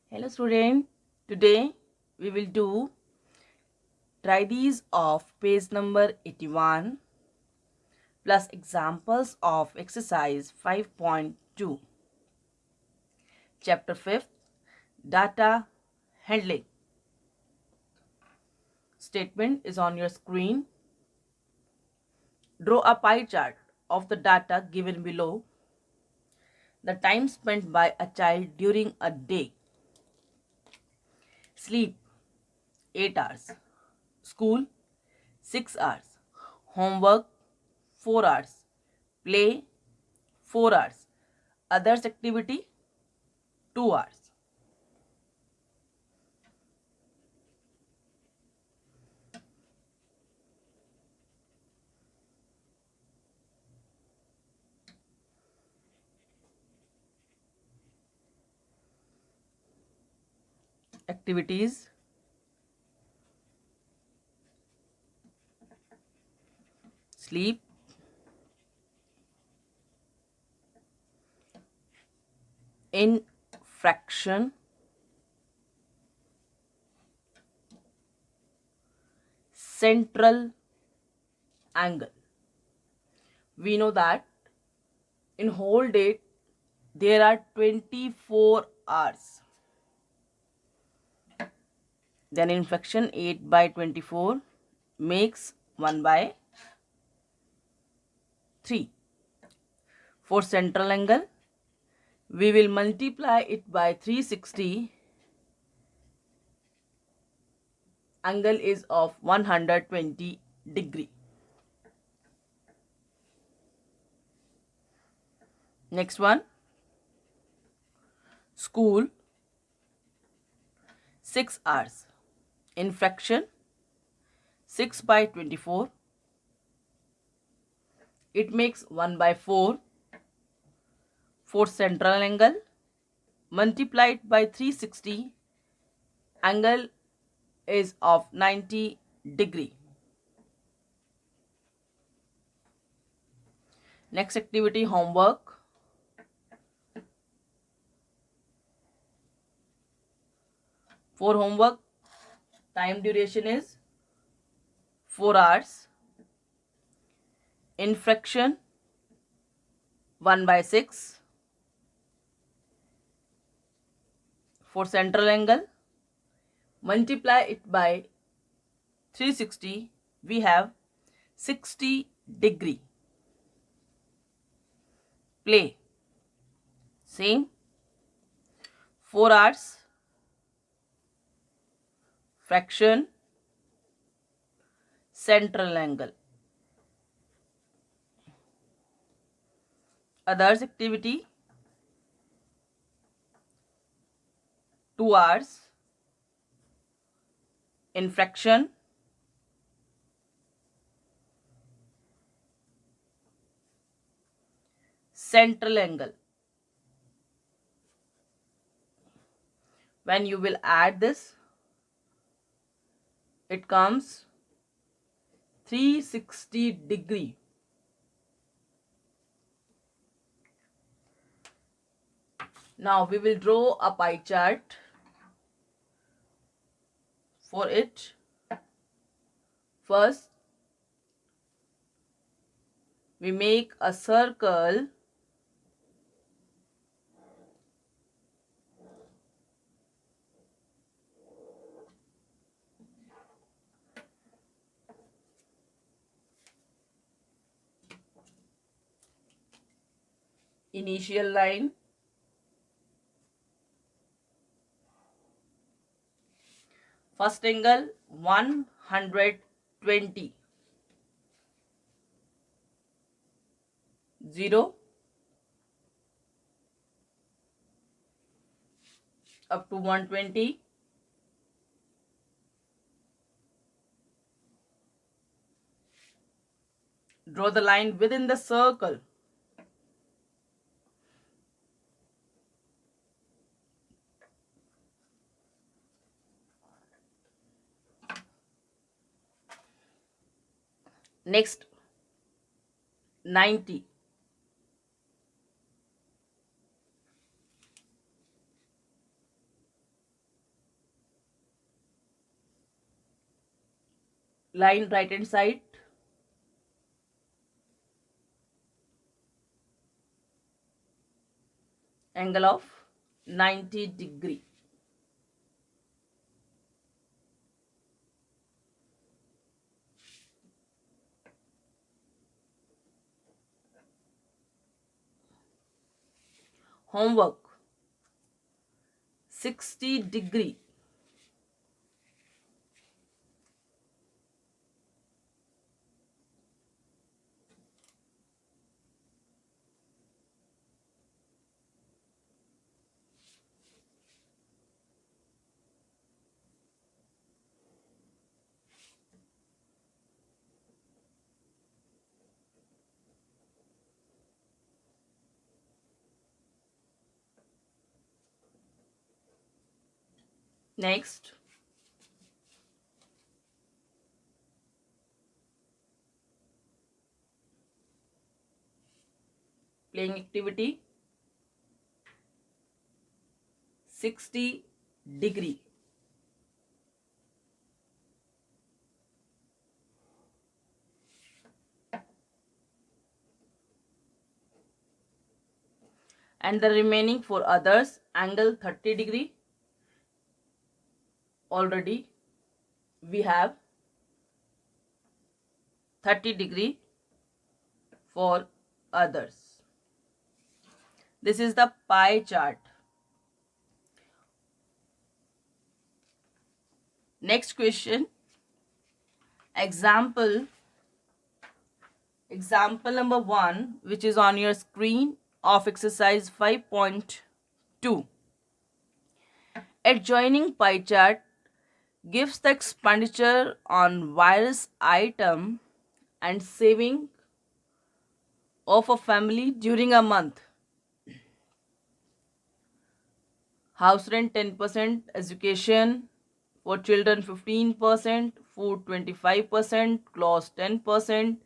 Hello student, today we will do try these of page number 81 plus examples of exercise 5.2 chapter 5th data handling. Statement is on your screen. Draw a pie chart of the data given below. The time spent by a child during a day. Sleep 8 hours. School 6 hours. Homework 4 hours. Play 4 hours. Others activity 2 hours. Activities: sleep, infraction, central angle. We know that in whole day there are 24 hours. Then infraction 8 by 24 makes 1 by 3. For central angle, we will multiply it by 360. Angle is of 120 degree. Next one, school 6 hours. Infraction 6 by 24. It makes 1 by 4. For central angle, multiplied by 360, angle is of 90 degree. Next activity, homework. For homework, time duration is 4 hours. Infraction 1 by 6. For central angle, multiply it by 360, we have 60 degree. Play same 4 hours. Fraction, central angle. Others activity 2 hours. Infraction, central angle. When you will add this, it comes 360 degree. Now we will draw a pie chart for it. First, we make a circle initial line, first angle 120, 0 up to 120. Draw the line within the circle. Next, 90. line right hand side. Angle of 90 degree. Homework 60 degree. Next, playing activity 60 degree. And the remaining for others, angle 30 degree. Already we have 30 degree for others. This is the pie chart. Next question. Example number 1, which is on your screen, of exercise 5.2. Adjoining pie chart gives the expenditure on various item and saving of a family during a month. House rent 10%, education for children 15%, food 25%, clothes 10%,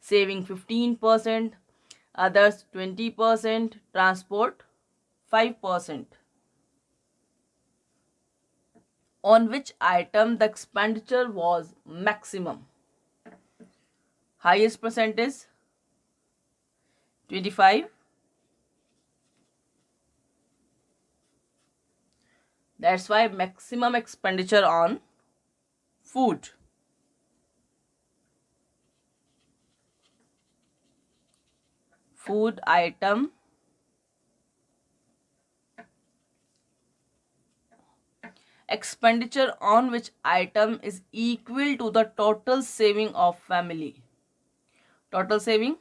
saving 15%, others 20%, transport 5%. On which item the expenditure was maximum? Highest percentage 25. That's why maximum expenditure on food. Food item expenditure on which item is equal to the total saving of family. Total saving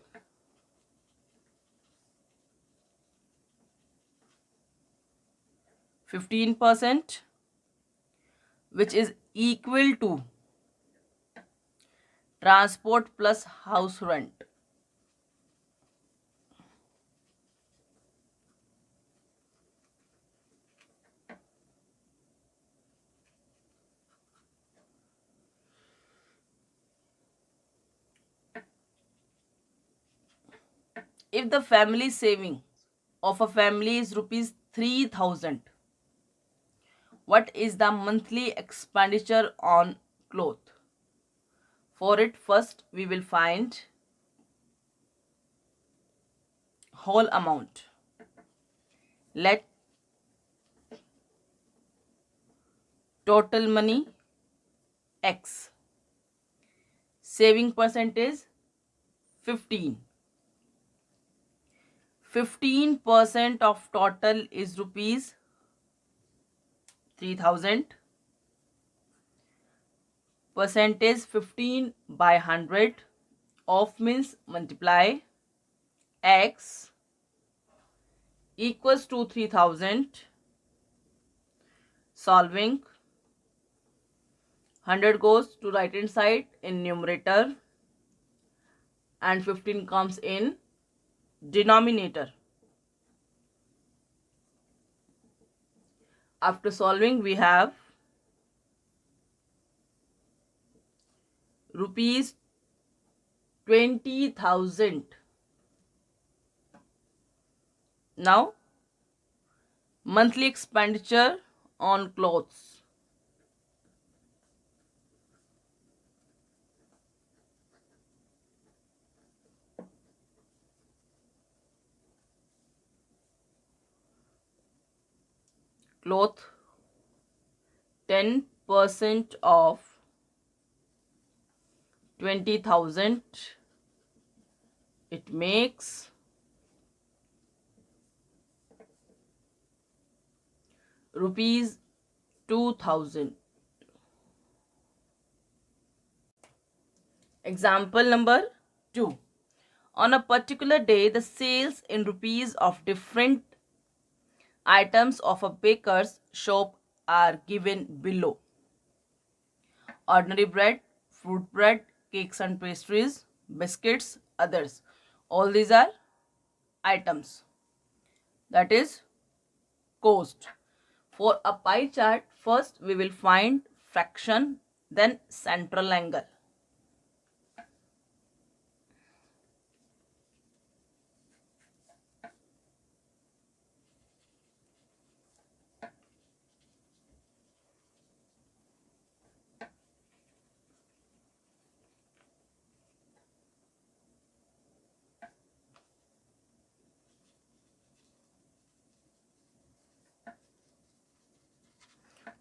15%, which is equal to transport plus house rent. If the family saving of a family is rupees 3000, what is the monthly expenditure on cloth? For it, first we will find whole amount. Let total money X, saving percentage 15. 15% of total is rupees 3000. Percentage 15 by 100 of means multiply X equals to 3000. Solving 100 goes to right hand side in numerator and 15 comes in denominator. After solving, we have rupees 20,000. Now, monthly expenditure on clothes. cloth, 10% of 20,000, it makes rupees 2,000. Example number 2. On a particular day, the sales in rupees of different items of a baker's shop are given below. Ordinary bread, fruit bread, cakes and pastries, biscuits, others. All these are items. That is cost. For a pie chart, first we will find fraction, then central angle.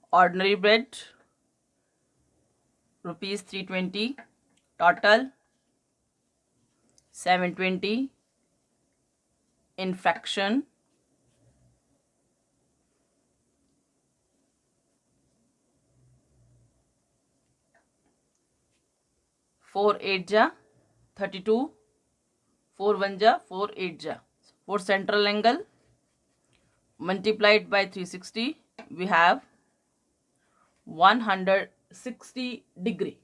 Ordinary bread, rupees 320, total 720, in fraction 4 8 ja 32, 4 1 ja 4 8 ja. For central angle multiplied by 360, we have 160 degree.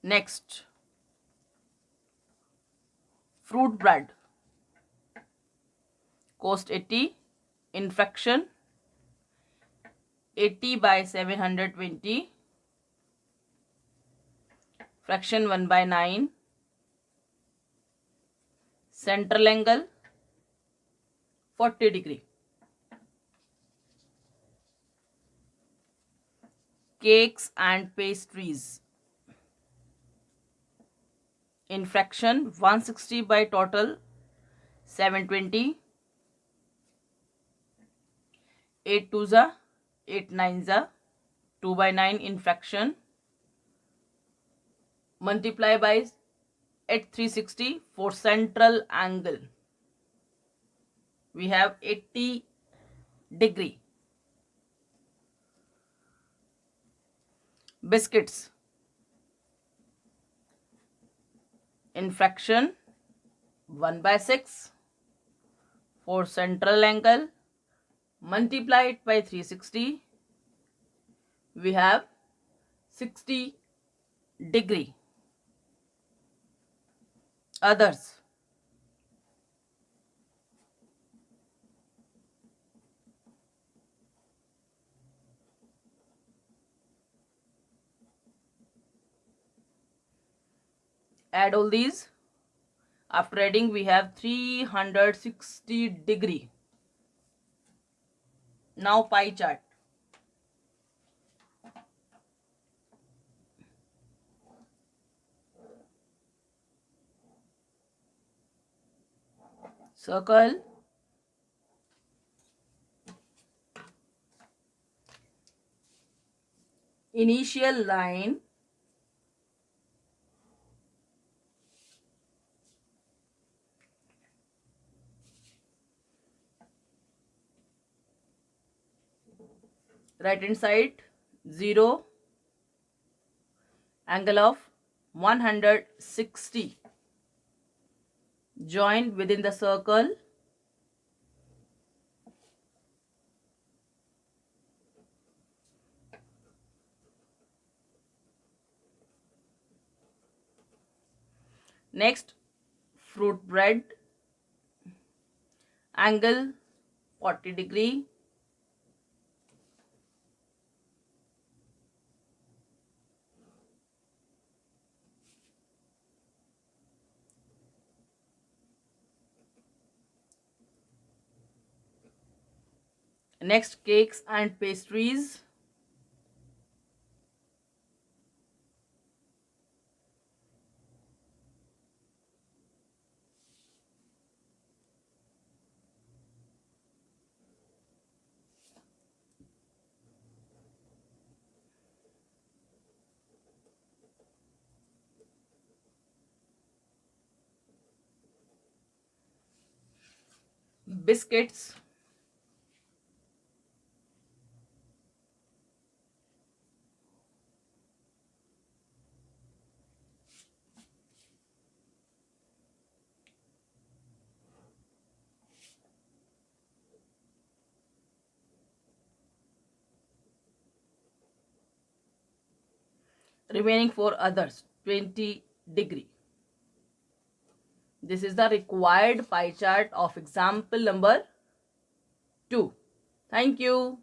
Next, fruit bread, cost 80, in fraction 80 by 720, fraction 1 by 9, central angle 40 degree. Cakes and pastries, in fraction 160 by total 720, 8 2 za 8 9 za 2 by 9, in fraction multiply by at 360. For central angle we have 80 degree. Biscuits, in fraction 1 by 6. For central angle multiply it by 360, we have 60 degree. Others, add all these. After adding, we have 360 degree. Now pie chart. Circle, initial line, right hand side 0, angle of 160, join within the circle, next fruit bread, angle 40 degree, next cakes and pastries, biscuits, remaining for others 20 degree. This is the required pie chart of example number 2. Thank you.